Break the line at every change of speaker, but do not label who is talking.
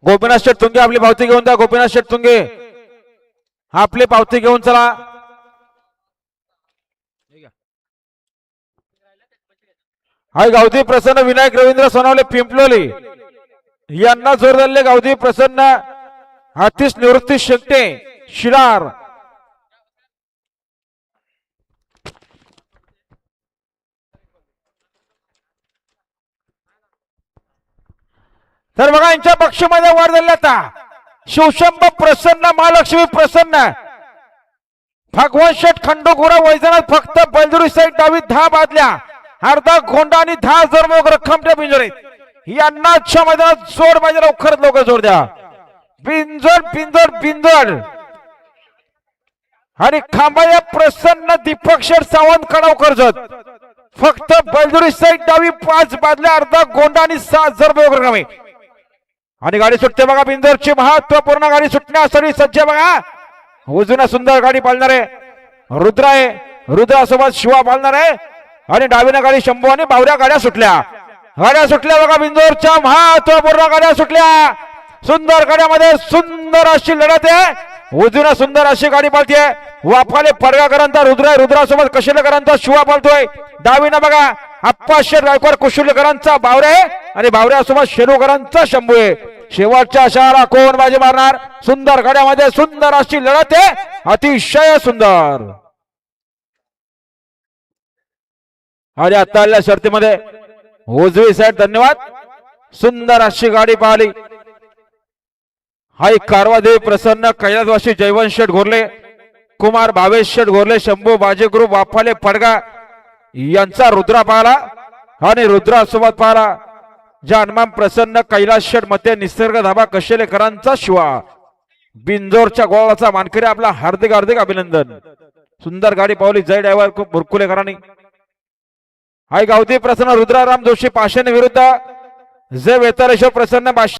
गोपीनाथ शेटतुंगे आपली पावती घेऊन द्या. गोपीनाथ शेटतुंगे आपली पावती घेऊन चला. हाय गावठी प्रसन्न विनायक रवींद्र सोनवणे पिंपलोली यांना जोर दिले. गावठी प्रसन्न आतिश निवृत्ती शेट्टे शिरार. तर बघा यांच्या पक्षामध्ये वाढ झाली. आता शिवशंभ प्रसन्न महालक्ष्मी प्रसन्न भगवान शेठ खंडोगोरा वैजनाथ फक्त बलदुरी साईड डावी 10 बादल्या अर्धा गोंडा आणि 10,000 मोग रक्कम त्या पिंजोरीत यांनाच्या मैदानात जोड पाहिजे. लवकरात लवकर जोड द्या. बिंजोड बिंजोड बिंजोड आणि खांबाया प्रसन्न दीपक शेठ सावंत कडाव कर्जत फक्त बलदुरी साईड डावी 5 बादल्या अर्धा गोंडा आणि 6,000 मोग रक्कम. आणि गाडी सुटते बघा. बिंजोरची महत्वपूर्ण गाडी सुटण्यासाठी सज्ज बघा. उजवीने सुंदर गाडी पाळणार आहे रुद्रा आहे. रुद्रासोबत शिवा पाळणार आहे. आणि डावीने गाडी शंभू आणि बावऱ्या गाड्या सुटल्या बघा. बिंजोरच्या महत्वपूर्ण गाड्या सुटल्या. सुंदर गाड्यामध्ये सुंदर अशी लढत आहे. उजवीने सुंदर अशी गाडी पाळतीये. वाफाले पडगाकरांचा रुद्र आहे. रुद्रासोबत कशिलेकरांचा शिवा पाळतोय. डावीने बघा आप्पा शेठ गायकवाड कुशुलेकरांचा बावऱ्या आहे. आणि बावऱ्यासोबत शेरूकरांचा शंभू आहे. शेवटच्या शहरा कोण बाजी मारणार. सुंदर गाड्यामध्ये सुंदर अशी लढत आहे. अतिशय सुंदर. आणि आता आलेल्या शर्तीमध्ये उजवी साईड धन्यवाद. सुंदर अशी गाडी पाहिली. हाय कारवादेवी प्रसन्न कैलासवासी जयवंत शेठ घोरले कुमार भावेश शेठ घोरले शंभू बाजी ग्रुप वाफाले पडगा यांचा रुद्रा पाहला. आणि रुद्रासोबत पाहला जानमान प्रसन्न कैलास शेठ मते निसर्ग धाबा कशेलेकरांचा शिवा. बिंजोरच्या गोळाचा मानकरी आपला हार्दिक हार्दिक अभिनंदन. सुंदर गाडी पावली जय ड्रायव्हर खूप बुरकुलेकरांनी. हाय गावठी प्रसन्न रुद्राराम जोशी पाषाण विरुद्ध जय वेताळेश्वर प्रसन्न